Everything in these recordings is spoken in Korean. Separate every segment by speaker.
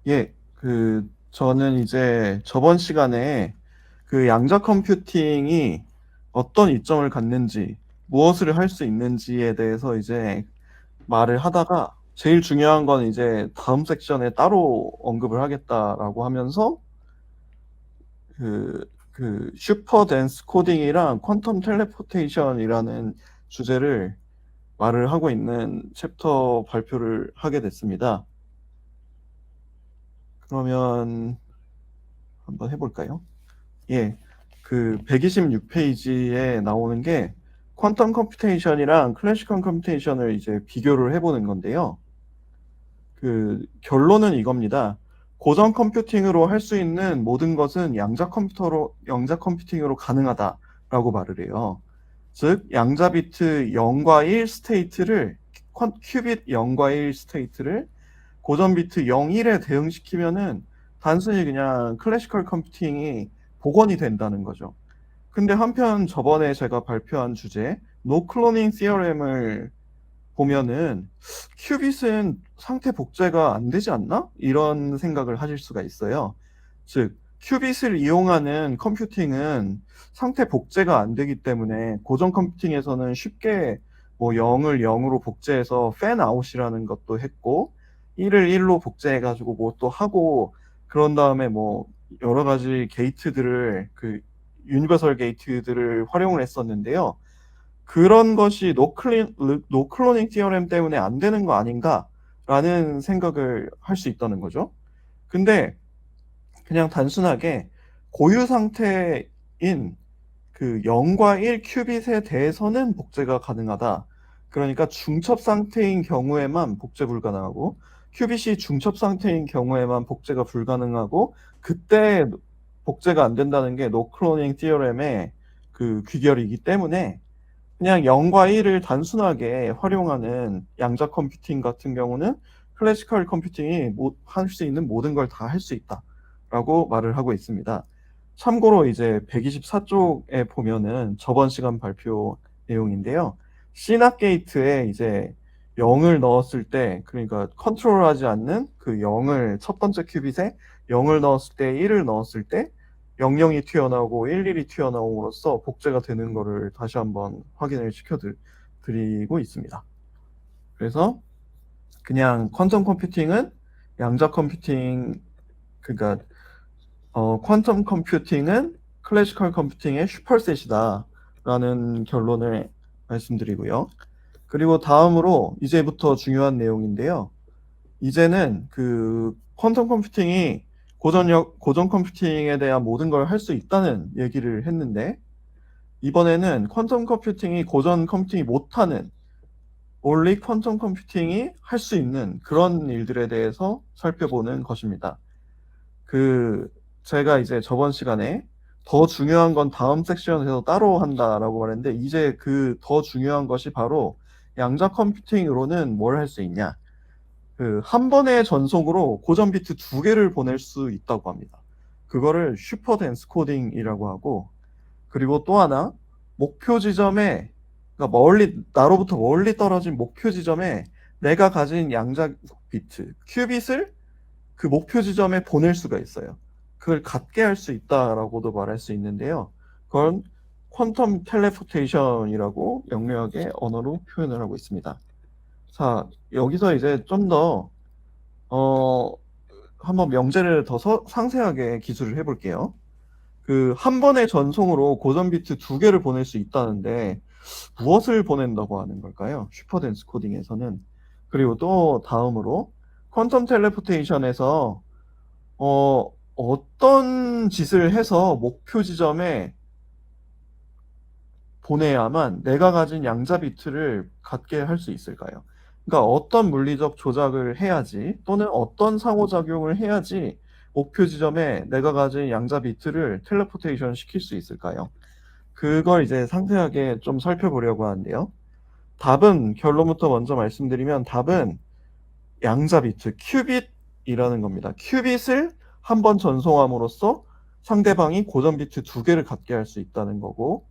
Speaker 1: 예, 저는 이제 저번 시간에 그 양자 컴퓨팅이 어떤 이점을 갖는지, 무엇을 할 수 있는지에 대해서 이제 말을 하다가 제일 중요한 건 이제 다음 섹션에 따로 언급을 하겠다라고 하면서 슈퍼 댄스 코딩이랑 퀀텀 텔레포테이션이라는 주제를 말을 하고 있는 챕터 발표를 하게 됐습니다. 그러면 한번 해볼까요? 예, 126페이지에 나오는 게 퀀텀 컴퓨테이션이랑 클래시컬 컴퓨테이션을 이제 비교를 해보는 건데요. 결론은 이겁니다. 고전 컴퓨팅으로 할 수 있는 모든 것은 양자 컴퓨팅으로 가능하다라고 말을 해요. 즉, 양자 비트 0과 1 스테이트를, 큐빗 0과 1 스테이트를 고전 비트 0, 1에 대응시키면은 단순히 그냥 클래시컬 컴퓨팅이 복원이 된다는 거죠. 근데 한편 저번에 제가 발표한 주제, 노 클로닝 시어렘을 보면은 큐빗은 상태 복제가 안 되지 않나? 이런 생각을 하실 수가 있어요. 즉, 큐빗을 이용하는 컴퓨팅은 상태 복제가 안 되기 때문에 고전 컴퓨팅에서는 쉽게 뭐 0을 0으로 복제해서 팬 아웃이라는 것도 했고 1을 1로 복제해가지고 뭐 또 하고 그런 다음에 뭐 여러 가지 게이트들을 유니버설 게이트들을 활용을 했었는데요. 그런 것이 노클로닝 티어렘 때문에 안 되는 거 아닌가라는 생각을 할 수 있다는 거죠. 근데 그냥 단순하게 고유 상태인 0과 1 큐빗에 대해서는 복제가 가능하다. 그러니까 중첩 상태인 경우에만 복제 불가능하고 큐빗이 중첩 상태인 경우에만 복제가 불가능하고 그때 복제가 안 된다는 게 노클로닝 티어렘의 귀결이기 때문에 그냥 0과 1을 단순하게 활용하는 양자 컴퓨팅 같은 경우는 클래시컬 컴퓨팅이 할 수 있는 모든 걸 다 할 수 있다라고 말을 하고 있습니다. 참고로 이제 124쪽에 보면은 저번 시간 발표 내용인데요. C납 게이트에 이제 0을 넣었을 때, 그러니까 컨트롤하지 않는 0을 첫 번째 큐빗에 0을 넣었을 때 1을 넣었을 때 00이 튀어나오고 11이 튀어나옴으로써 복제가 되는 거를 다시 한번 확인을 시켜드리고 있습니다. 그래서 그냥 퀀텀 컴퓨팅은 양자 컴퓨팅, 그러니까 퀀텀 컴퓨팅은 클래시컬 컴퓨팅의 슈퍼셋이다라는 결론을 말씀드리고요. 그리고 다음으로 이제부터 중요한 내용인데요. 이제는 퀀텀 컴퓨팅이 고전 컴퓨팅에 대한 모든 걸 할 수 있다는 얘기를 했는데 이번에는 퀀텀 컴퓨팅이 고전 컴퓨팅이 못하는 only 퀀텀 컴퓨팅이 할 수 있는 그런 일들에 대해서 살펴보는 것입니다. 제가 이제 저번 시간에 더 중요한 건 다음 섹션에서 따로 한다라고 말했는데 이제 더 중요한 것이 바로 양자 컴퓨팅으로는 뭘 할 수 있냐? 한 번의 전송으로 고전 비트 2개를 보낼 수 있다고 합니다. 그거를 슈퍼 댄스 코딩이라고 하고 그리고 또 하나 목표 지점에 그러니까 나로부터 멀리 떨어진 목표 지점에 내가 가진 양자 비트 큐빗을 그 목표 지점에 보낼 수가 있어요. 그걸 갖게 할 수 있다라고도 말할 수 있는데요. 그건 퀀텀 텔레포테이션이라고 영리하게 언어로 표현을 하고 있습니다. 자, 여기서 이제 좀 더, 한번 명제를 더 상세하게 기술을 해볼게요. 한 번의 전송으로 고전 비트 2개를 보낼 수 있다는데, 무엇을 보낸다고 하는 걸까요? 슈퍼댄스 코딩에서는. 그리고 또 다음으로, 퀀텀 텔레포테이션에서, 어떤 짓을 해서 목표 지점에 보내야만 내가 가진 양자 비트를 갖게 할 수 있을까요? 그러니까 어떤 물리적 조작을 해야지 또는 어떤 상호작용을 해야지 목표 지점에 내가 가진 양자 비트를 텔레포테이션 시킬 수 있을까요? 그걸 이제 상세하게 좀 살펴보려고 하는데요. 답은 결론부터 먼저 말씀드리면 답은 양자 비트, 큐빗이라는 겁니다. 큐빗을 한 번 전송함으로써 상대방이 고전 비트 2개를 갖게 할 수 있다는 거고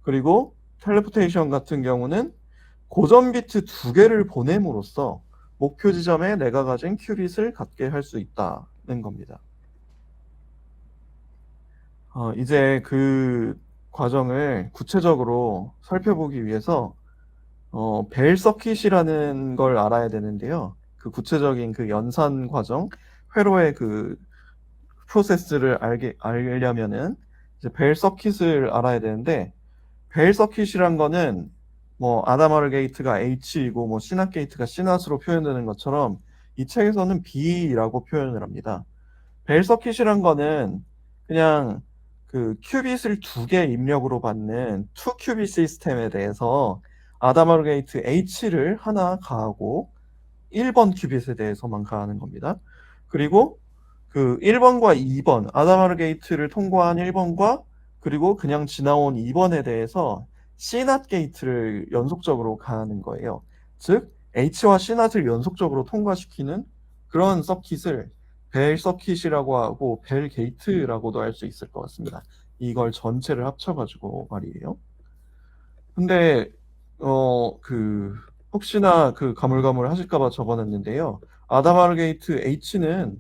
Speaker 1: 그리고 텔레포테이션 같은 경우는 고전 비트 2개를 보냄으로써 목표 지점에 내가 가진 큐빗을 갖게 할 수 있다 겁니다. 이제 그 과정을 구체적으로 살펴보기 위해서 벨 서킷이라는 걸 알아야 되는데요. 그 구체적인 그 연산 과정, 회로의 그 프로세스를 알려면은 이제 벨 서킷을 알아야 되는데, 벨 서킷이란 거는 뭐 아다마르 게이트가 H이고 뭐 시낫 게이트가 C낫으로 표현되는 것처럼 이 책에서는 B라고 표현을 합니다. 벨 서킷이란 거는 그냥 그 큐빗을 2개 입력으로 받는 2 큐빗 시스템에 대해서 아다마르 게이트 H를 하나 가하고 1번 큐빗에 대해서만 가하는 겁니다. 그리고 그 1번과 2번, 아다마르 게이트를 통과한 1번과 그리고 그냥 지나온 2번에 대해서 C낫 게이트를 연속적으로 가하는 거예요. 즉, H와 C낫을 연속적으로 통과시키는 그런 서킷을 벨 서킷이라고 하고 벨 게이트라고도 할 수 있을 것 같습니다. 이걸 전체를 합쳐가지고 말이에요. 근데 그 혹시나 그 가물가물 하실까봐 적어놨는데요. 아다마르 게이트 H는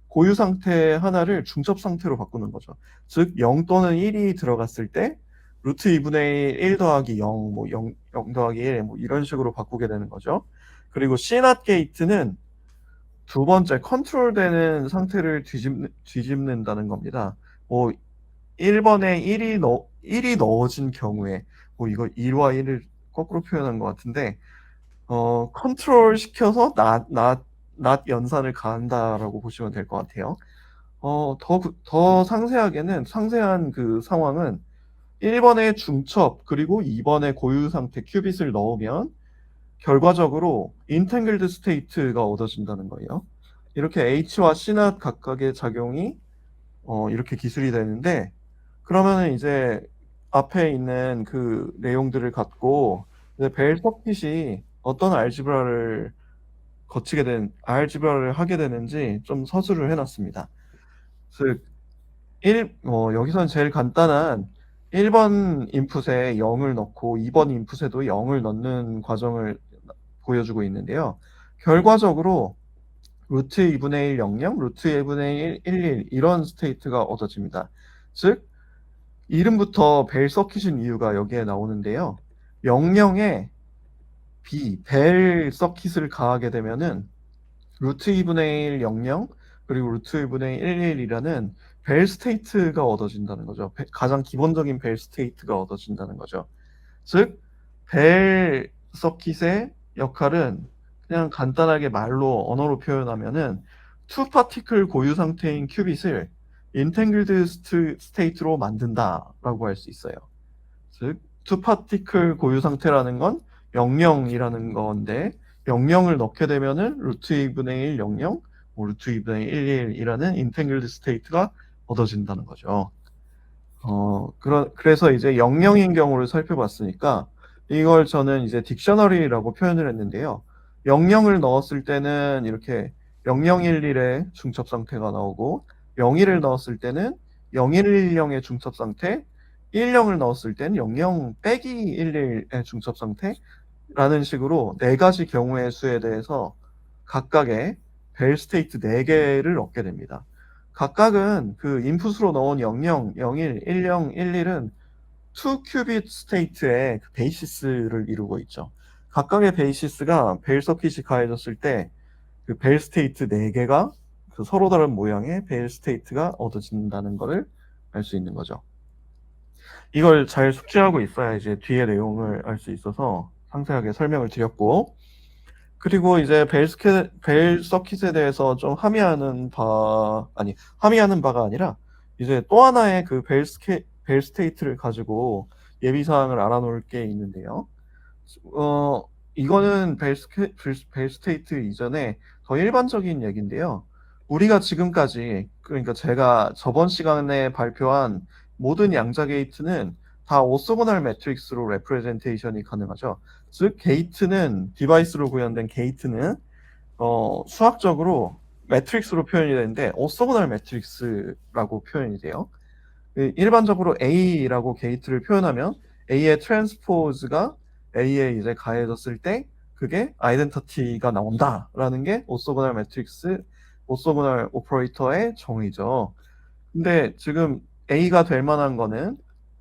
Speaker 1: 고유 상태 하나를 중첩 상태로 바꾸는 거죠. 즉 0 또는 1이 들어갔을 때 루트 2분의 1 더하기 0, 뭐 0 더하기 1, 뭐 이런 식으로 바꾸게 되는 거죠. 그리고 C낫 게이트는 두 번째 컨트롤되는 상태를 뒤집는다는 겁니다. 뭐 1번에 1이 넣어진 경우에, 뭐 이거 1와 1을 거꾸로 표현한 것 같은데, 컨트롤 시켜서 낫 연산을 가한다라고 보시면 될 것 같아요. 더 상세한 그 상황은 1번에 중첩, 그리고 2번에 고유 상태 큐빗을 넣으면 결과적으로 인탱글드 스테이트가 얻어진다는 거예요. 이렇게 H와 C낫 각각의 작용이 이렇게 기술이 되는데, 그러면은 이제 앞에 있는 그 내용들을 갖고 이제 벨 서킷이 어떤 알지브라를 하게 되는지 좀 서술을 해놨습니다. 즉, 여기서는 제일 간단한 1번 인풋에 0을 넣고 2번 인풋에도 0을 넣는 과정을 보여주고 있는데요. 결과적으로 루트 2분의 1 00, 루트 2분의 1 11 이런 스테이트가 얻어집니다. 즉 이름부터 벨 서킷인 이유가 여기에 나오는데요. 00에 벨 서킷을 가하게 되면은 루트 2분의 1 00 그리고 루트 2분의 1 11이라는 벨 스테이트가 얻어진다는 거죠. 가장 기본적인 벨 스테이트가 얻어진다는 거죠. 즉, 벨 서킷의 역할은 그냥 간단하게 언어로 표현하면은 투 파티클 고유 상태인 큐빗을 인탱글드 스테이트로 만든다라고 할 수 있어요. 즉, 투 파티클 고유 상태라는 건 00이라는 건데 00을 넣게 되면은 루트 2분의 1 00, 루트 2분의 1 1이라는 인탱글드 스테이트가 얻어진다는 거죠. 그래서 이제 00인 경우를 살펴봤으니까 이걸 저는 이제 딕셔너리라고 표현을 했는데요. 00을 넣었을 때는 이렇게 0011의 중첩 상태가 나오고 01을 넣었을 때는 0110의 중첩 상태, 10을 넣었을 때는 00 빼기 11의 중첩 상태라는 식으로 네 가지 경우의 수에 대해서 각각의 벨 스테이트 4개를 얻게 됩니다. 각각은 그 인풋으로 넣은 00, 01, 10, 11은 2 큐빗 스테이트의 그 베이시스를 이루고 있죠. 각각의 베이시스가 벨 서킷이 가해졌을 때 그 벨 스테이트 4개가 그 서로 다른 모양의 벨 스테이트가 얻어진다는 것을 알 수 있는 거죠. 이걸 잘 숙지하고 있어야 이제 뒤에 내용을 알 수 있어서 상세하게 설명을 드렸고, 그리고 이제 벨 서킷에 대해서 좀 함의하는 바가 아니라 이제 또 하나의 그 벨 스테이트를 가지고 예비 사항을 알아놓을 게 있는데요. 어, 이거는 벨 스테이트 이전에 더 일반적인 얘기인데요. 우리가 지금까지, 그러니까 제가 저번 시간에 발표한 모든 양자 게이트는 다 오소고날 매트릭스로 레프레젠테이션이 가능하죠. 즉, 디바이스로 구현된 게이트는 수학적으로 매트릭스로 표현이 되는데 오소고날 매트릭스라고 표현이 돼요. 일반적으로 A라고 게이트를 표현하면 A의 트랜스포즈가 A에 이제 가해졌을 때 그게 아이덴티티가 나온다라는 게 오소고날 매트릭스, 오소고날 오퍼레이터의 정의죠. 근데 지금 A가 될 만한 거는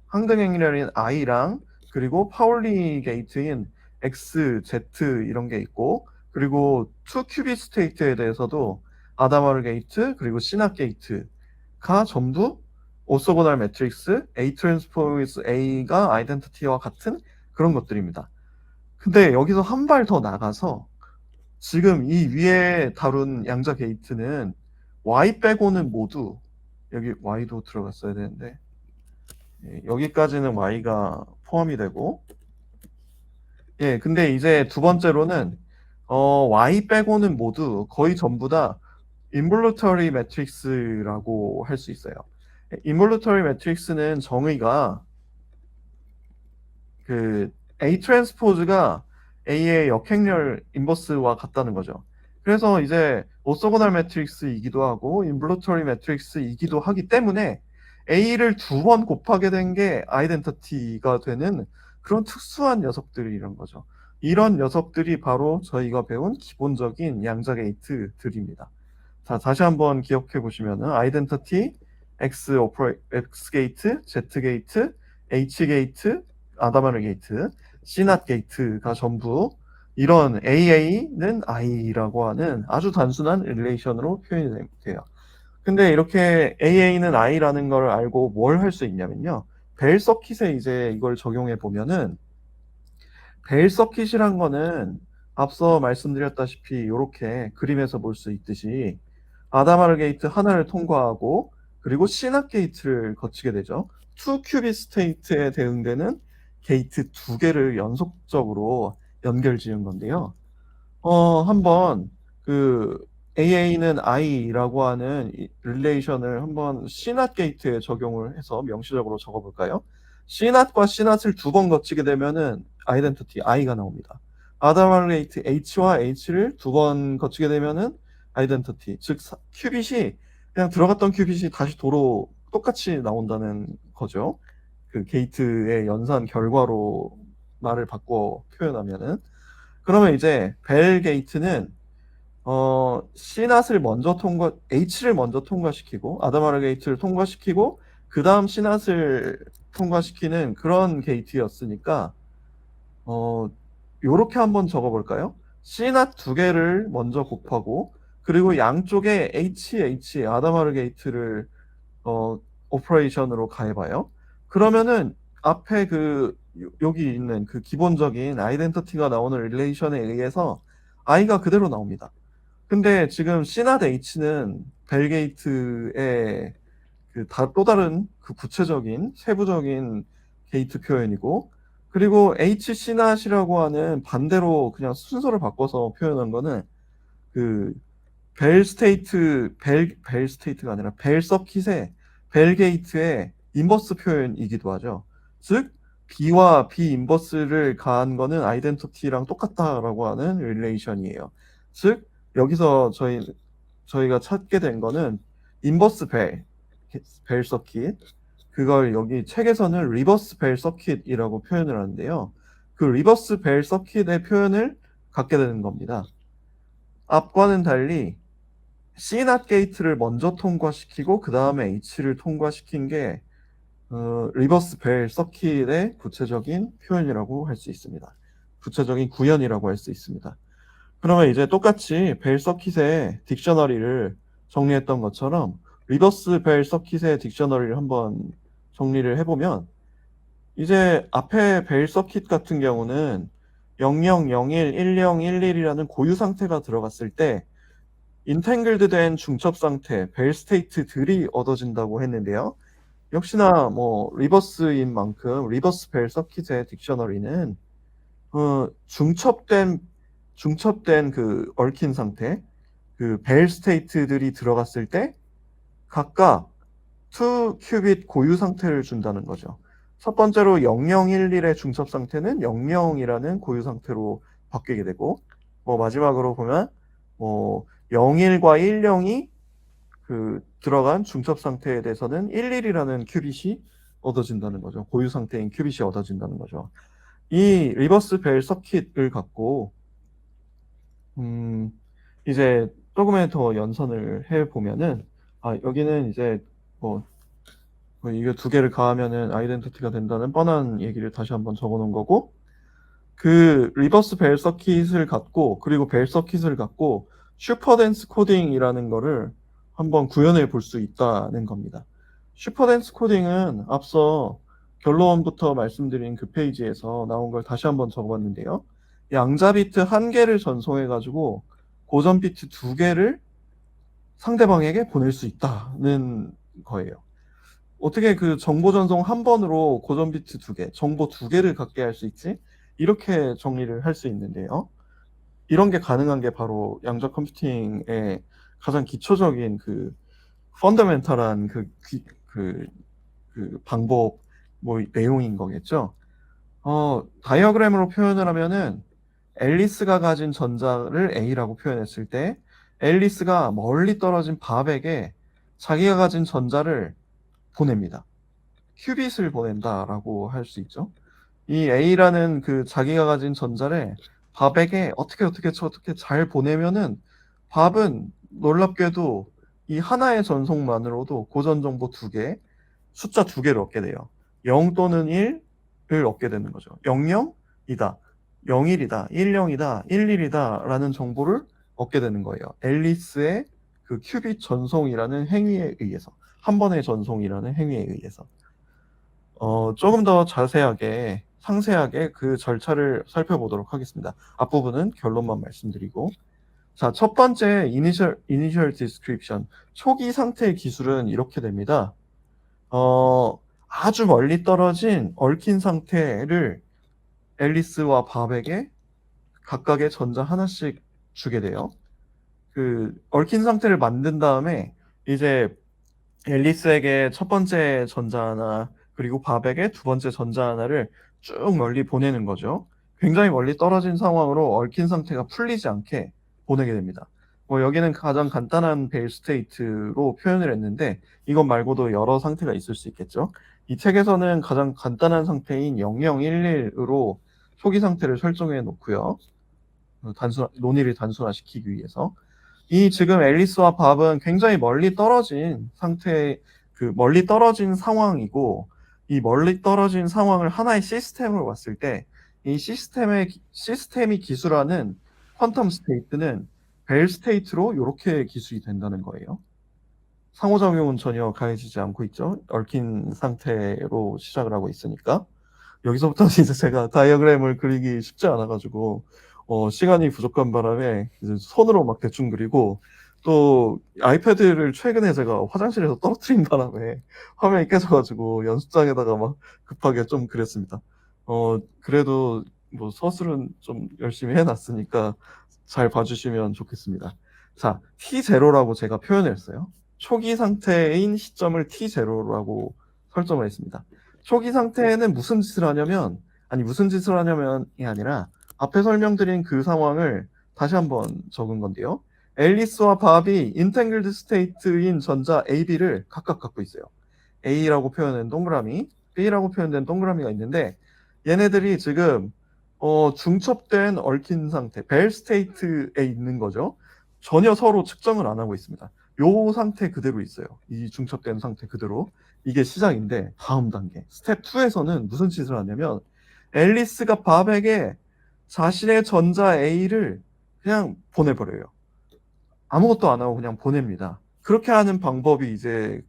Speaker 1: 항등행렬인 I랑 그리고 파울리 게이트인 X, Z 이런 게 있고, 그리고 2 큐빅 스테이트에 대해서도 아다마르 게이트 그리고 시납 게이트가 전부 오소고날 매트릭스 A 트랜스포즈 A가 아이덴티티와 같은 그런 것들입니다. 근데 여기서 한 발 더 나가서 지금 이 위에 다룬 양자 게이트는 Y 빼고는 모두, 여기 Y도 들어갔어야 되는데, 예, 여기까지는 Y가 포함이 되고, 예, 근데 이제 두 번째로는 Y 빼고는 모두 거의 전부 다 인볼루터리 매트릭스라고 할 수 있어요. 인볼루터리 매트릭스는 정의가 그 A 트랜스포즈가 A의 역행렬 인버스와 같다는 거죠. 그래서 이제 오소고날 매트릭스이기도 하고 인볼루터리 매트릭스이기도 하기 때문에 A를 두 번 곱하게 된 게 아이덴티티가 되는 그런 특수한 녀석들이란 거죠. 이런 녀석들이 바로 저희가 배운 기본적인 양자 게이트들입니다. 자, 다시 한번 기억해 보시면은 아이덴티티, X 게이트, Z 게이트, H 게이트, 아다마르 게이트, C낫 게이트가 전부 이런 AA는 I라고 하는 아주 단순한 릴레이션으로 표현이 돼요. 근데 이렇게 AA는 I라는 걸 알고 뭘 할 수 있냐면요. 벨 서킷에 이제 이걸 적용해 보면은 벨 서킷이란 거는 앞서 말씀드렸다시피 이렇게 그림에서 볼 수 있듯이 아다마르 게이트 하나를 통과하고 그리고 시납 게이트를 거치게 되죠. 2 큐빅 스테이트에 대응되는 게이트 두 개를 연속적으로 연결 지은 건데요. 한번 그 AA는 I라고 하는 이 릴레이션을 한번 C낫 게이트에 적용을 해서 명시적으로 적어볼까요? C낫과 C낫을 두 번 거치게 되면은 아이덴티티 I가 나옵니다. 아다마르 게이트 H와 H를 두 번 거치게 되면은 아이덴티티, 즉 큐빗이 그냥 들어갔던 큐빗이 다시 도로 똑같이 나온다는 거죠. 그 게이트의 연산 결과로 말을 바꿔 표현하면은. 그러면 이제 벨 게이트는 C낫을 먼저 H를 먼저 통과시키고 아다마르 게이트를 통과시키고 그 다음 C낫을 통과시키는 그런 게이트였으니까 요렇게 한번 적어볼까요? C낫 두 개를 먼저 곱하고 그리고 양쪽에 아다마르 게이트를 오퍼레이션으로 가해봐요. 그러면은 앞에 여기 있는 그 기본적인 아이덴티티가 나오는 릴레이션에 의해서 I가 그대로 나옵니다. 근데 지금 C나 H는 벨게이트의 또 다른 그 구체적인 세부적인 게이트 표현이고, 그리고 HC낫이라고 하는 반대로 그냥 순서를 바꿔서 표현한 거는 그 벨 스테이트가 아니라 벨 서킷의 벨 게이트의 인버스 표현이기도 하죠. 즉 B와 B 인버스를 가한 거는 아이덴티티랑 똑같다라고 하는 릴레이션이에요. 즉 여기서 저희가 찾게 된 거는 인버스 벨 서킷, 그걸 여기 책에서는 리버스 벨 서킷이라고 표현을 하는데요. 그 리버스 벨 서킷의 표현을 갖게 되는 겁니다. 앞과는 달리 C낫 게이트를 먼저 통과시키고 그 다음에 H를 통과시킨 게 리버스 벨 서킷의 구체적인 표현이라고 할 수 있습니다. 구체적인 구현이라고 할 수 있습니다. 그러면 이제 똑같이 벨 서킷의 딕셔너리를 정리했던 것처럼 리버스 벨 서킷의 딕셔너리를 한번 정리를 해보면 이제 앞에 벨 서킷 같은 경우는 00, 01, 10, 11이라는 고유 상태가 들어갔을 때 인탱글드 된 중첩 상태, 벨 스테이트들이 얻어진다고 했는데요. 역시나 뭐 리버스인 만큼 리버스 벨 서킷의 딕셔너리는 중첩된 그 얽힌 상태, 그 벨 스테이트들이 들어갔을 때 각각 2 큐빗 고유 상태를 준다는 거죠. 첫 번째로 0011의 중첩 상태는 00이라는 고유 상태로 바뀌게 되고, 뭐 마지막으로 보면 뭐 01과 10이 그 들어간 중첩 상태에 대해서는 11이라는 큐빗이 얻어진다는 거죠. 고유 상태인 큐빗이 얻어진다는 거죠. 이 리버스 벨 서킷을 갖고 이제 조금의 더 연산을 해 보면은 여기는 이제 뭐 이게 두 개를 가하면은 아이덴티티가 된다는 뻔한 얘기를 다시 한번 적어 놓은 거고, 그 리버스 벨 서킷을 갖고, 그리고 벨 서킷을 갖고 슈퍼 덴스 코딩이라는 거를 한번 구현해 볼 수 있다는 겁니다. 슈퍼 덴스 코딩은 앞서 결론부터 말씀드린 그 페이지에서 나온 걸 다시 한번 적어봤는데요. 양자 비트 1개를 전송해 가지고 고전 비트 2개를 상대방에게 보낼 수 있다는 거예요. 어떻게 그 정보 전송 한 번으로 고전 비트 2개, 정보 2개를 갖게 할 수 있지? 이렇게 정리를 할 수 있는데요. 이런 게 가능한 게 바로 양자 컴퓨팅의 가장 기초적인 그 펀더멘탈한 그 방법 내용인 거겠죠. 다이어그램으로 표현을 하면은 앨리스가 가진 전자를 A라고 표현했을 때 앨리스가 멀리 떨어진 밥에게 자기가 가진 전자를 보냅니다. 큐빗을 보낸다라고 할 수 있죠. 이 A라는 그 자기가 가진 전자를 밥에게 어떻게 잘 보내면은 밥은 놀랍게도 이 하나의 전송만으로도 고전 정보 2개, 숫자 2개를 얻게 돼요. 0 또는 1을 얻게 되는 거죠. 00이다, 01이다, 10이다, 11이다 라는 정보를 얻게 되는 거예요. 앨리스의 그 큐빗 전송이라는 행위에 의해서, 한 번의 전송이라는 행위에 의해서. 조금 더 자세하게, 상세하게 그 절차를 살펴보도록 하겠습니다. 앞부분은 결론만 말씀드리고. 자, 첫 번째 initial description. 초기 상태의 기술은 이렇게 됩니다. 아주 멀리 떨어진 얽힌 상태를 앨리스와 밥에게 각각의 전자 하나씩 주게 돼요. 그 얽힌 상태를 만든 다음에 이제 앨리스에게 첫 번째 전자 하나, 그리고 밥에게 두 번째 전자 하나를 쭉 멀리 보내는 거죠. 굉장히 멀리 떨어진 상황으로 얽힌 상태가 풀리지 않게 보내게 됩니다. 여기는 가장 간단한 벨 스테이트로 표현을 했는데 이것 말고도 여러 상태가 있을 수 있겠죠. 이 책에서는 가장 간단한 상태인 0011으로 초기 상태를 설정해 놓고요. 논의를 단순화시키기 위해서. 이 지금 앨리스와 밥은 굉장히 멀리 떨어진 멀리 떨어진 상황이고, 이 멀리 떨어진 상황을 하나의 시스템으로 봤을 때, 이 시스템이 기술하는 퀀텀 스테이트는 벨 스테이트로 이렇게 기술이 된다는 거예요. 상호작용은 전혀 가해지지 않고 있죠. 얽힌 상태로 시작을 하고 있으니까. 여기서부터는 이제 제가 다이어그램을 그리기 쉽지 않아가지고 시간이 부족한 바람에 이제 손으로 막 대충 그리고, 또 아이패드를 최근에 제가 화장실에서 떨어뜨린 바람에 화면이 깨져가지고 연습장에다가 막 급하게 좀 그렸습니다. 그래도 서술은 좀 열심히 해놨으니까 잘 봐주시면 좋겠습니다. 자, T0라고 제가 표현을 했어요. 초기 상태인 시점을 T0라고 설정을 했습니다. 초기 상태에는 무슨 짓을 하냐면, 무슨 짓을 하냐면이 아니라 앞에 설명드린 그 상황을 다시 한번 적은 건데요. 앨리스와 밥이 인탱글드 스테이트인 전자 A, B를 각각 갖고 있어요. A라고 표현된 동그라미, B라고 표현된 동그라미가 있는데, 얘네들이 지금 중첩된 얽힌 상태, 벨 스테이트에 있는 거죠. 전혀 서로 측정을 안 하고 있습니다. 요 상태 그대로 있어요. 이 중첩된 상태 그대로. 이게 시작인데, 다음 단계 스텝 2에서는 무슨 짓을 하냐면, 앨리스가 밥에게 자신의 전자 A를 그냥 보내버려요. 아무것도 안 하고 그냥 보냅니다. 그렇게 하는 방법이 이제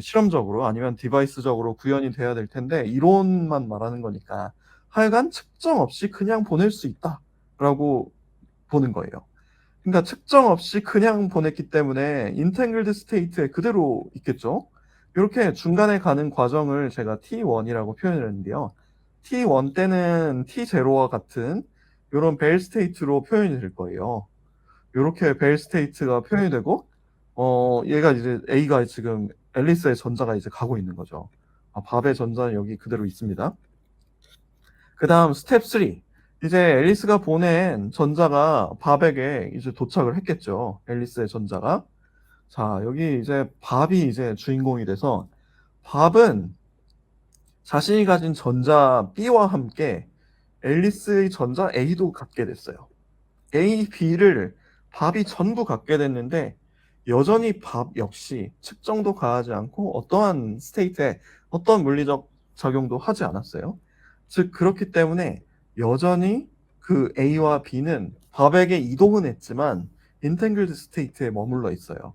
Speaker 1: 실험적으로 아니면 디바이스적으로 구현이 돼야 될 텐데, 이론만 말하는 거니까 하여간 측정 없이 그냥 보낼 수 있다라고 보는 거예요. 그러니까 측정 없이 그냥 보냈기 때문에 인탱글드 스테이트에 그대로 있겠죠. 이렇게 중간에 가는 과정을 제가 T1이라고 표현을 했는데요. T1 때는 T0와 같은 이런 벨 스테이트로 표현이 될 거예요. 이렇게 벨 스테이트가 표현이 되고, 얘가 이제 A가 지금 앨리스의 전자가 이제 가고 있는 거죠. 밥의 전자는 여기 그대로 있습니다. 그 다음 스텝 3. 이제 앨리스가 보낸 전자가 밥에게 이제 도착을 했겠죠. 앨리스의 전자가. 자, 여기 이제 밥이 이제 주인공이 돼서, 밥은 자신이 가진 전자 B와 함께 앨리스의 전자 A도 갖게 됐어요. A, B를 밥이 전부 갖게 됐는데 여전히 밥 역시 측정도 가하지 않고 어떠한 스테이트에 어떤 물리적 작용도 하지 않았어요. 즉 그렇기 때문에 여전히 그 A와 B는 밥에게 이동은 했지만 인탱글드 스테이트에 머물러 있어요.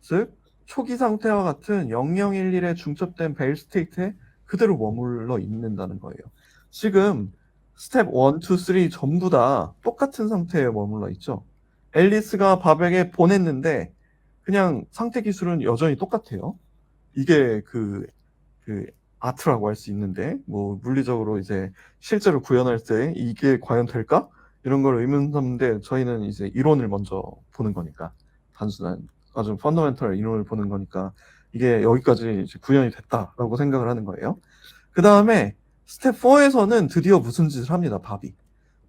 Speaker 1: 즉 초기 상태와 같은 0011에 중첩된 벨 스테이트에 그대로 머물러 있는다는 거예요. 지금 스텝 1, 2, 3 전부 다 똑같은 상태에 머물러 있죠. 앨리스가 밥에게 보냈는데 그냥 상태 기술은 여전히 똑같아요. 이게 그 아트라고 할 수 있는데 뭐 물리적으로 이제 실제로 구현할 때 이게 과연 될까? 이런 걸 의문 삼는데 저희는 이제 이론을 먼저 보는 거니까 단순한 아주 펀더멘털 이론을 보는 거니까 이게 여기까지 이제 구현이 됐다라고 생각을 하는 거예요. 그 다음에 스텝 4에서는 드디어 무슨 짓을 합니다.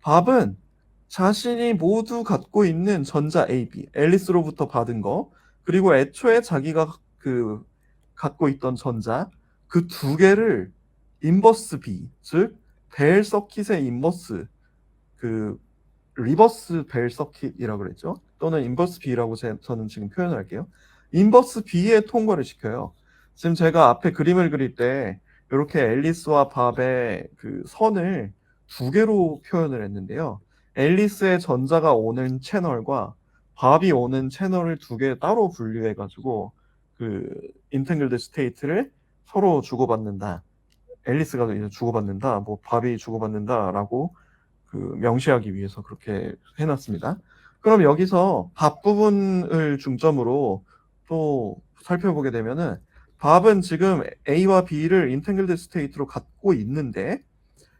Speaker 1: 밥은 자신이 모두 갖고 있는 전자 AB, 앨리스로부터 받은 거, 그리고 애초에 자기가 그 갖고 있던 전자, 그 두 개를 인버스 B, 즉, 벨 서킷의 인버스, 그, 리버스 벨 서킷이라고 그랬죠? 또는 인버스 B라고 저는 지금 표현을 할게요. 인버스 B에 통과를 시켜요. 지금 제가 앞에 그림을 그릴 때, 이렇게 앨리스와 밥의 그 선을 두 개로 표현을 했는데요. 앨리스의 전자가 오는 채널과 밥이 오는 채널을 두 개 따로 분류해가지고 그 인탱글드 스테이트를 서로 주고받는다. 앨리스가 이제 주고받는다. 뭐 밥이 주고받는다라고 그 명시하기 위해서 그렇게 해놨습니다. 그럼 여기서 밥 부분을 중점으로 또 살펴보게 되면은 밥은 지금 A와 B를 인탱글드 스테이트로 갖고 있는데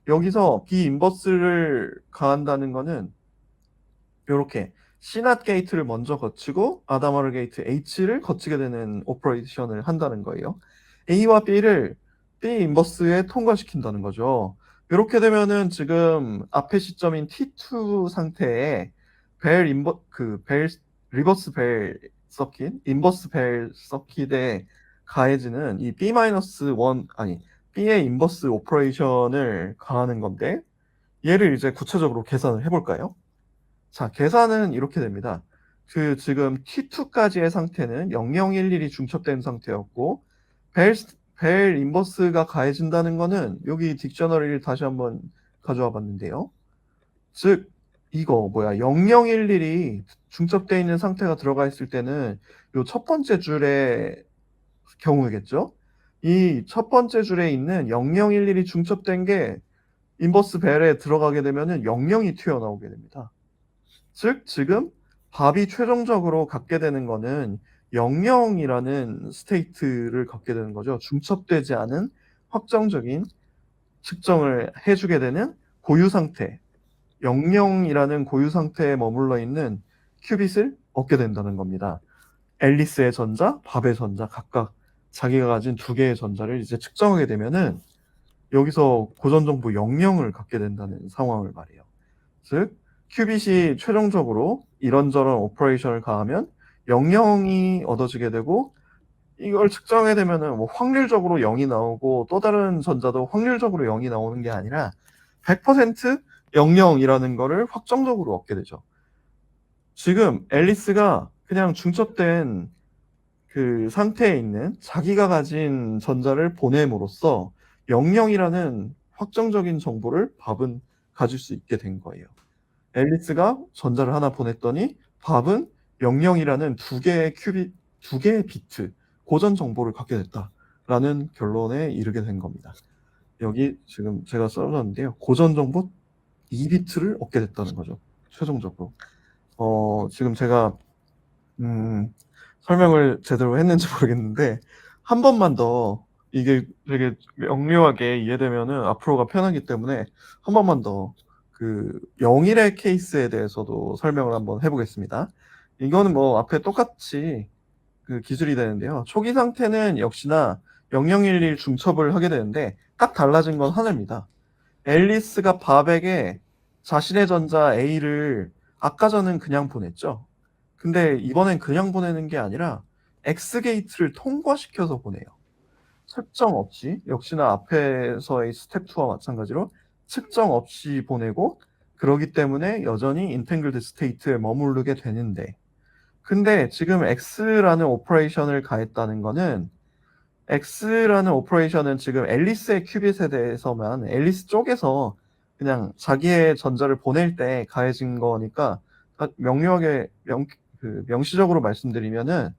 Speaker 1: 여기서 B 인버스를 가한다는 거는 이렇게 C낫 게이트를 먼저 거치고 아다마르 게이트 H를 거치게 되는 오퍼레이션을 한다는 거예요. A와 B를 B 인버스에 통과시킨다는 거죠. 이렇게 되면은 지금 앞의 시점인 T2 상태에 벨 리버스 벨 서킷, 인버스 벨 서킷에 가해지는 이 B-1 아니 B의 인버스 오퍼레이션을 가하는 건데 얘를 이제 구체적으로 계산을 해볼까요? 자, 계산은 이렇게 됩니다. 그 지금 T2까지의 상태는 0011이 중첩된 상태였고 벨, 벨 인버스가 가해진다는 거는 여기 딕셔너리를 다시 한번 가져와 봤는데요. 즉 이거 0011이 중첩되어 있는 상태가 들어가 있을 때는 요 첫 번째 줄의 경우겠죠. 이 첫 번째 줄에 있는 0011이 중첩된 게 인버스 벨에 들어가게 되면은 00이 튀어나오게 됩니다. 즉 지금 밥이 최종적으로 갖게 되는 거는 00이라는 스테이트를 갖게 되는 거죠. 중첩되지 않은 확정적인 측정을 해주게 되는 고유 상태, 00이라는 고유 상태에 머물러 있는 큐빗을 얻게 된다는 겁니다. 앨리스의 전자, 밥의 전자 각각 자기가 가진 두 개의 전자를 이제 측정하게 되면은 여기서 고전 정보 00을 갖게 된다는 상황을 말해요. 즉 큐빗이 최종적으로 이런저런 오퍼레이션을 가하면 00이 얻어지게 되고 이걸 측정하게 되면은 뭐 확률적으로 0이 나오고 또 다른 전자도 확률적으로 0이 나오는 게 아니라 100% 00이라는 거를 확정적으로 얻게 되죠. 지금 앨리스가 그냥 중첩된 그 상태에 있는 자기가 가진 전자를 보냄으로써 00이라는 확정적인 정보를 밥은 가질 수 있게 된 거예요. 앨리스가 전자를 하나 보냈더니 밥은 00이라는 두 개의 비트, 고전 정보를 갖게 됐다라는 결론에 이르게 된 겁니다. 여기 지금 제가 써놨는데요. 고전 정보 2비트를 얻게 됐다는 거죠. 최종적으로. 지금 제가 설명을 제대로 했는지 모르겠는데 한 번만 더 이게 되게 명료하게 이해되면은 앞으로가 편하기 때문에 한 번만 더 그 영일의 케이스에 대해서도 설명을 한번 해보겠습니다. 이거는 뭐 앞에 똑같이 그 기술이 되는데요. 초기 상태는 역시나 0011 중첩을 하게 되는데 딱 달라진 건 하나입니다. 앨리스가 밥에게 자신의 전자 A를 아까 전엔 그냥 보냈죠. 근데 이번엔 그냥 보내는 게 아니라 X게이트를 통과시켜서 보내요. 측정 없이 역시나 앞에서의 스텝 2와 마찬가지로 측정 없이 보내고 그러기 때문에 여전히 인탱글드 스테이트에 머무르게 되는데, 근데 지금 X라는 오퍼레이션을 가했다는 거는, X라는 오퍼레이션은 지금 앨리스의 큐빗에 대해서만 앨리스 쪽에서 그냥 자기의 전자를 보낼 때 가해진 거니까, 명료하게 명시적으로 말씀드리면은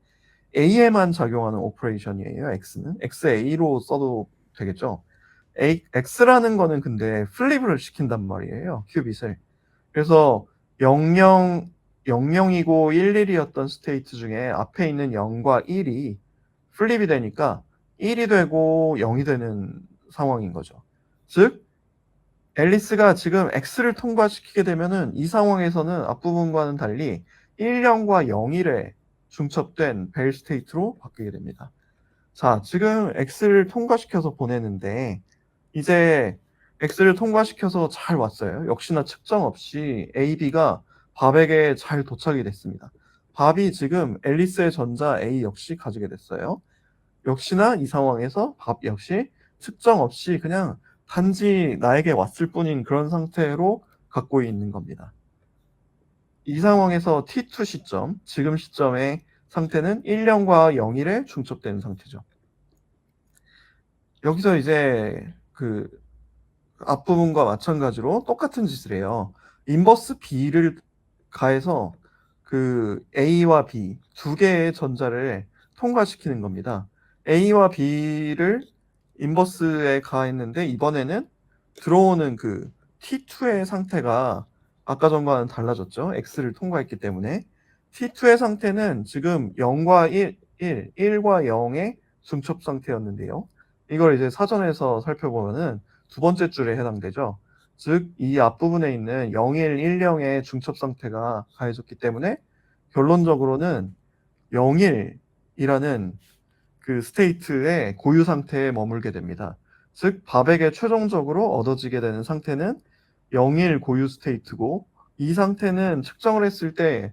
Speaker 1: A에만 작용하는 오퍼레이션이에요. X는 XA로 써도 되겠죠. X라는 거는 근데 플립을 시킨단 말이에요. 큐빗을. 그래서 00이고 11이었던 스테이트 중에 앞에 있는 0과 1이 플립이 되니까 1이 되고 0이 되는 상황인 거죠. 즉 앨리스가 지금 X를 통과시키게 되면은 이 상황에서는 앞부분과는 달리 10과 01에 중첩된 벨 스테이트로 바뀌게 됩니다. 자, 지금 X를 통과시켜서 보내는데 이제 X를 통과시켜서 잘 왔어요. 역시나 측정 없이 AB가 밥에게 잘 도착이 됐습니다. 밥이 지금 앨리스의 전자 A 역시 가지게 됐어요. 역시나 이 상황에서 밥 역시 측정 없이 그냥 단지 나에게 왔을 뿐인 그런 상태로 갖고 있는 겁니다. 이 상황에서 T2 시점, 지금 시점의 상태는 10과 01에 중첩되는 상태죠. 여기서 이제 그 앞부분과 마찬가지로 똑같은 짓을 해요. 인버스 B를 가해서 그 A와 B 두 개의 전자를 통과시키는 겁니다. A와 B를 인버스에 가했는데 이번에는 들어오는 그 T2의 상태가 아까 전과는 달라졌죠. X를 통과했기 때문에 T2의 상태는 지금 0과 1과 0의 중첩 상태였는데요. 이걸 이제 사전에서 살펴보면은 두 번째 줄에 해당되죠. 즉, 이 앞부분에 있는 01, 10의 중첩 상태가 가해졌기 때문에 결론적으로는 01이라는 그 스테이트의 고유 상태에 머물게 됩니다. 즉, 밥에게 최종적으로 얻어지게 되는 상태는 01 고유 스테이트고, 이 상태는 측정을 했을 때,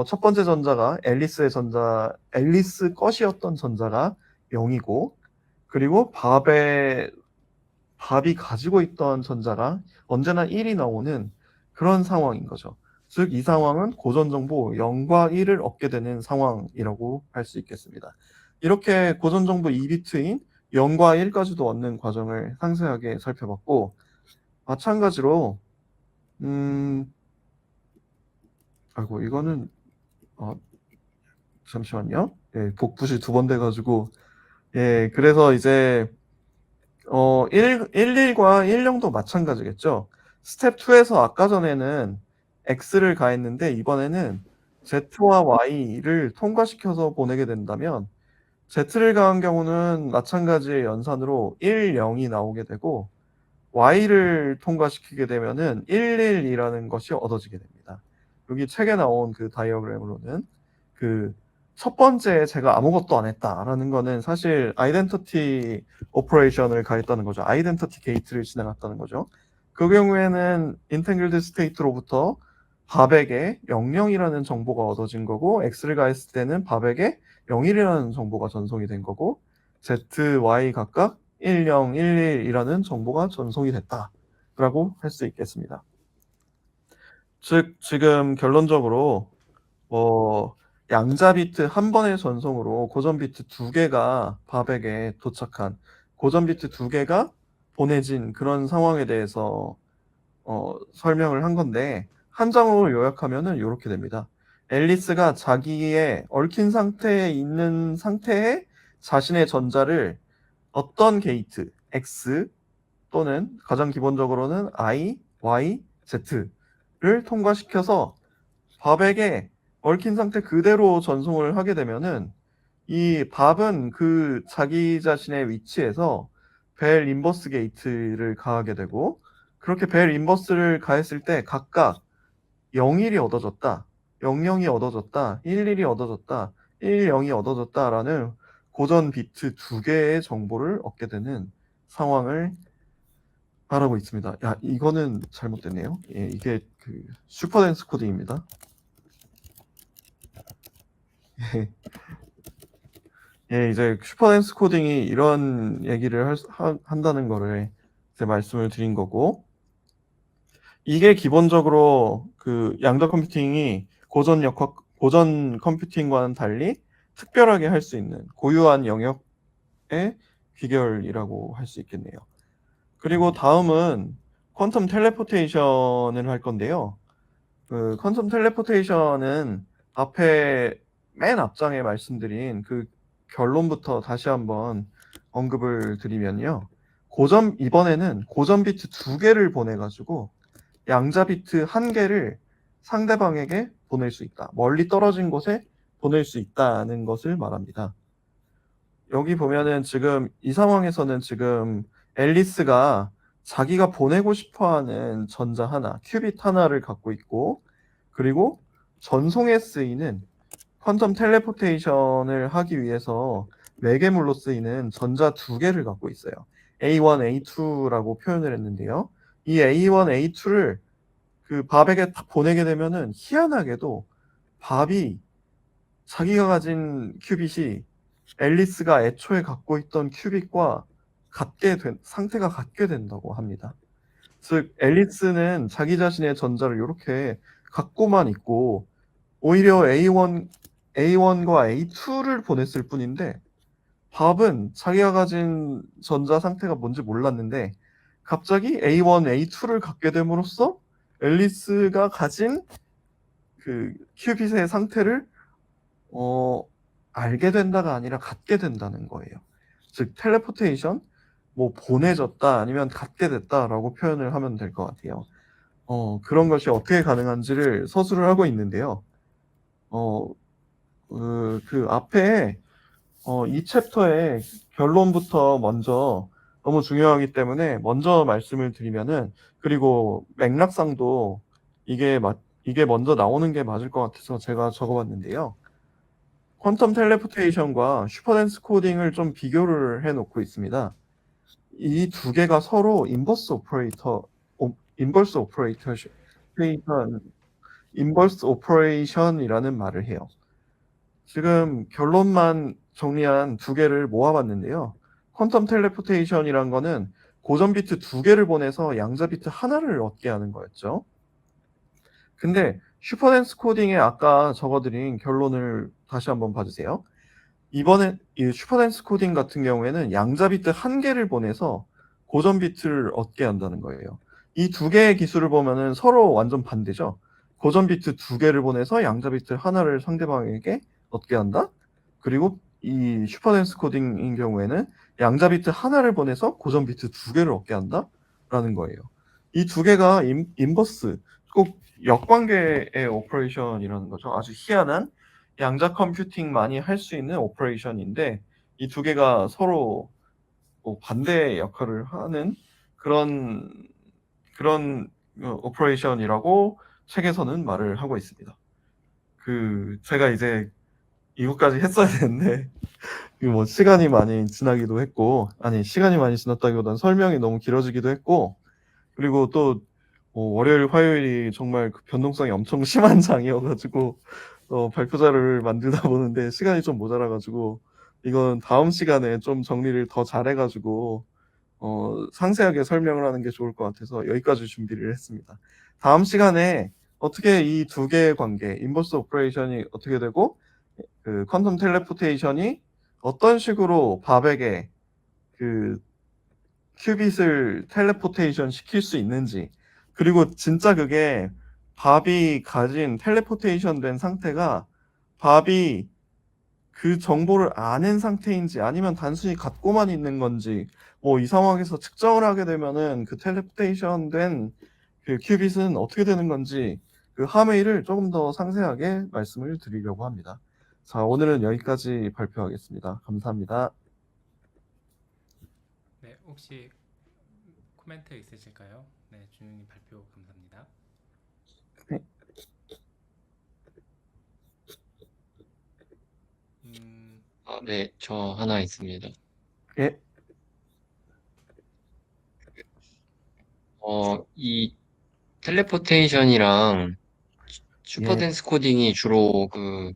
Speaker 1: 첫 번째 전자가 앨리스 것이었던 전자가 0이고, 그리고 밥이 가지고 있던 전자가 언제나 1이 나오는 그런 상황인 거죠. 즉, 이 상황은 고전 정보 0과 1을 얻게 되는 상황이라고 할 수 있겠습니다. 이렇게 고전 정보 2비트인 0과 1까지도 얻는 과정을 상세하게 살펴봤고, 마찬가지로, 아이고, 이거는, 잠시만요. 예, 복붙이 두 번 돼가지고, 예, 그래서 이제, 11과 10도 마찬가지겠죠. 스텝 2에서 아까 전에는 X를 가했는데 이번에는 Z와 Y를 통과시켜서 보내게 된다면 Z를 가한 경우는 마찬가지의 연산으로 1, 0이 나오게 되고 Y를 통과시키게 되면은 1, 1이라는 것이 얻어지게 됩니다. 여기 책에 나온 그 다이어그램으로는 그 첫 번째 제가 아무것도 안 했다라는 거는 사실 아이덴티티 오퍼레이션을 가했다는 거죠. 아이덴티티 게이트를 진행했다는 거죠. 그 경우에는 인탱글드 스테이트로부터 밥에게 00이라는 정보가 얻어진 거고 X를 가했을 때는 밥에게 01이라는 정보가 전송이 된 거고 Z, Y 각각 10, 11이라는 정보가 전송이 됐다라고 할 수 있겠습니다. 즉 지금 결론적으로 양자 비트 한 번의 전송으로 고전 비트 두 개가 밥에게 도착한 고전 비트 두 개가 보내진 그런 상황에 대해서 설명을 한 건데 한 장으로 요약하면은 이렇게 됩니다. 앨리스가 자기의 얽힌 상태에 있는 상태에 자신의 전자를 어떤 게이트 X 또는 가장 기본적으로는 I, Y, Z를 통과시켜서 밥에게 얽힌 상태 그대로 전송을 하게 되면은 이 밥은 그 자기 자신의 위치에서 벨 인버스 게이트를 가하게 되고 그렇게 벨 인버스를 가했을 때 각각 01이 얻어졌다, 00이 얻어졌다, 11이 얻어졌다, 10이 얻어졌다라는 고전 비트 두 개의 정보를 얻게 되는 상황을 말하고 있습니다. 야, 이거는 잘못됐네요. 예, 이게 그 슈퍼댄스 코딩입니다. 예, 이제 슈퍼댄스 코딩이 이런 얘기를 한다는 거를 이제 말씀을 드린 거고, 이게 기본적으로 그 양자 컴퓨팅이 고전 컴퓨팅과는 달리 특별하게 할 수 있는 고유한 영역의 귀결이라고 할 수 있겠네요. 그리고 다음은 퀀텀 텔레포테이션을 할 건데요. 그 퀀텀 텔레포테이션은 앞에 맨 앞장에 말씀드린 그 결론부터 다시 한번 언급을 드리면요. 이번에는 고전 비트 두 개를 보내가지고 양자 비트 한 개를 상대방에게 보낼 수 있다. 멀리 떨어진 곳에 보낼 수 있다는 것을 말합니다. 여기 보면은 지금 이 상황에서는 지금 앨리스가 자기가 보내고 싶어 하는 전자 하나, 큐빗 하나를 갖고 있고, 그리고 전송에 쓰이는 퀀텀 텔레포테이션을 하기 위해서 매개물로 쓰이는 전자 두 개를 갖고 있어요. A1, A2라고 표현을 했는데요. 이 A1, A2를 그 밥에게 딱 보내게 되면은 희한하게도 밥이 자기가 가진 큐빗이 앨리스가 애초에 갖고 있던 큐빅과 상태가 같게 된다고 합니다. 즉, 앨리스는 자기 자신의 전자를 이렇게 갖고만 있고, 오히려 A1과 A2를 보냈을 뿐인데, 밥은 자기가 가진 전자 상태가 뭔지 몰랐는데, 갑자기 A1, A2를 갖게 됨으로써 앨리스가 가진 그 큐빗의 상태를 어, 알게 된다가 아니라 갖게 된다는 거예요. 즉, 텔레포테이션, 뭐, 보내졌다, 아니면 갖게 됐다라고 표현을 하면 될 것 같아요. 그런 것이 어떻게 가능한지를 서술을 하고 있는데요. 어, 그 앞에, 이 챕터의 결론부터 먼저 너무 중요하기 때문에 먼저 말씀을 드리면은, 그리고 맥락상도 이게 먼저 나오는 게 맞을 것 같아서 제가 적어봤는데요. 퀀텀 텔레포테이션과 슈퍼덴스 코딩을 좀 비교를 해 놓고 있습니다. 이 두 개가 서로 인버스 오퍼레이션이라는 말을 해요. 지금 결론만 정리한 두 개를 모아봤는데요. 퀀텀 텔레포테이션이란 거는 고전 비트 두 개를 보내서 양자 비트 하나를 얻게 하는 거였죠. 근데 슈퍼덴스 코딩에 아까 적어드린 결론을 다시 한번 봐주세요. 이번에 이 슈퍼덴스 코딩 같은 경우에는 양자 비트 한 개를 보내서 고전 비트를 얻게 한다는 거예요. 이 두 개의 기술을 보면은 서로 완전 반대죠. 고전 비트 두 개를 보내서 양자 비트 하나를 상대방에게 얻게 한다. 그리고 이 슈퍼덴스 코딩인 경우에는 양자 비트 하나를 보내서 고전 비트 두 개를 얻게 한다라는 거예요. 이 두 개가 인버스, 꼭 역관계의 오퍼레이션이라는 거죠. 아주 희한한 양자 컴퓨팅 많이 할 수 있는 오퍼레이션인데 이 두 개가 서로 뭐 반대 역할을 하는 그런 오퍼레이션이라고 책에서는 말을 하고 있습니다. 제가 이제 이거까지 했어야 되는데 뭐 시간이 많이 지나기도 했고, 아니 시간이 많이 지났다기보다는 설명이 너무 길어지기도 했고, 그리고 또 월요일, 화요일이 정말 그 변동성이 엄청 심한 장이어가지고 발표자를 만들다 보는데 시간이 좀 모자라가지고 이건 다음 시간에 좀 정리를 더 잘해가지고 상세하게 설명을 하는 게 좋을 것 같아서 여기까지 준비를 했습니다. 다음 시간에 어떻게 이 두 개의 관계, 인버스 오퍼레이션이 어떻게 되고 그 퀀텀 텔레포테이션이 어떤 식으로 밥에게 그 큐빗을 텔레포테이션 시킬 수 있는지, 그리고 진짜 그게 밥이 가진 텔레포테이션 된 상태가 밥이 그 정보를 아는 상태인지 아니면 단순히 갖고만 있는 건지, 뭐 이 상황에서 측정을 하게 되면은 그 텔레포테이션 된 그 큐빗은 어떻게 되는 건지 그 하메이를 조금 더 상세하게 말씀을 드리려고 합니다. 자, 오늘은 여기까지 발표하겠습니다. 감사합니다.
Speaker 2: 네, 혹시 코멘트 있으실까요? 네, 준영님 발표 감사합니다.
Speaker 1: 네.
Speaker 3: 네, 저 하나 있습니다.
Speaker 1: 예.
Speaker 3: 이 텔레포테이션이랑
Speaker 1: 예.
Speaker 3: 슈퍼댄스 코딩이 주로 그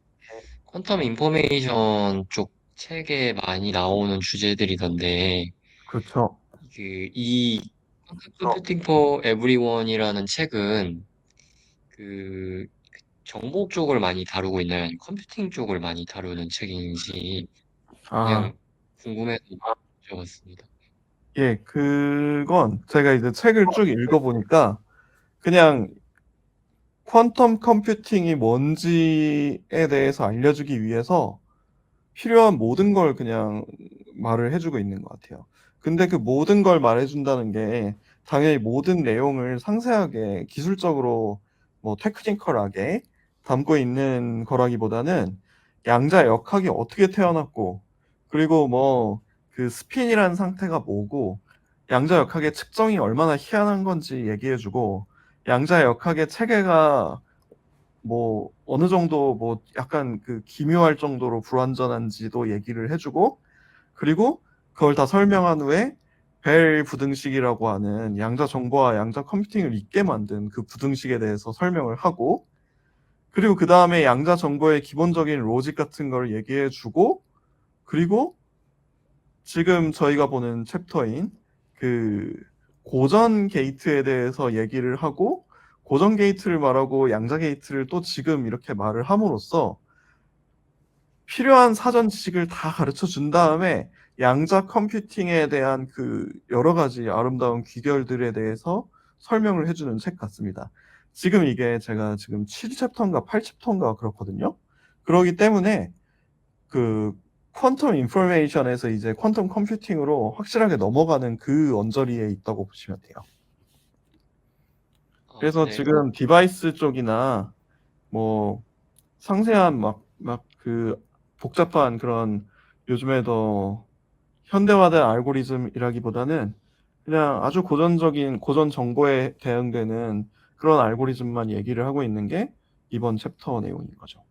Speaker 3: 퀀텀 인포메이션 쪽 책에 많이 나오는 주제들이던데,
Speaker 1: 그렇죠.
Speaker 3: 이 컴퓨팅 포 에브리원이라는 책은 그 정보 쪽을 많이 다루고 있나요? 아니면 컴퓨팅 쪽을 많이 다루는 책인지
Speaker 1: 아,
Speaker 3: 그냥 궁금해서 여쭤봤습니다.
Speaker 1: 예, 그건 제가 이제 책을 쭉 읽어보니까 그냥 퀀텀 컴퓨팅이 뭔지에 대해서 알려주기 위해서 필요한 모든 걸 그냥 말을 해주고 있는 것 같아요. 근데 그 모든 걸 말해준다는 게 당연히 모든 내용을 상세하게 기술적으로 뭐 테크니컬하게 담고 있는 거라기보다는 양자 역학이 어떻게 태어났고 그리고 뭐 그 스핀이라는 상태가 뭐고 양자 역학의 측정이 얼마나 희한한 건지 얘기해주고 양자 역학의 체계가 뭐 어느 정도 뭐 약간 그 기묘할 정도로 불완전한지도 얘기를 해주고 그리고 그걸 다 설명한 후에 벨 부등식이라고 하는 양자 정보와 양자 컴퓨팅을 잇게 만든 그 부등식에 대해서 설명을 하고 그리고 그 다음에 양자 정보의 기본적인 로직 같은 걸 얘기해 주고 그리고 지금 저희가 보는 챕터인 그 고전 게이트에 대해서 얘기를 하고 고전 게이트를 말하고 양자 게이트를 또 지금 이렇게 말을 함으로써 필요한 사전 지식을 다 가르쳐 준 다음에 양자 컴퓨팅에 대한 그 여러 가지 아름다운 귀결들에 대해서 설명을 해주는 책 같습니다. 지금 이게 제가 지금 7챕터인가 8챕터인가 그렇거든요. 그러기 때문에 그 퀀텀 인포메이션에서 이제 퀀텀 컴퓨팅으로 확실하게 넘어가는 그 언저리에 있다고 보시면 돼요. 그래서
Speaker 3: 네.
Speaker 1: 지금 디바이스 쪽이나 뭐 상세한 막 그 복잡한 그런 요즘에 더 현대화된 알고리즘이라기보다는 그냥 아주 고전적인 고전 정보에 대응되는 그런 알고리즘만 얘기를 하고 있는 게 이번 챕터 내용인 거죠.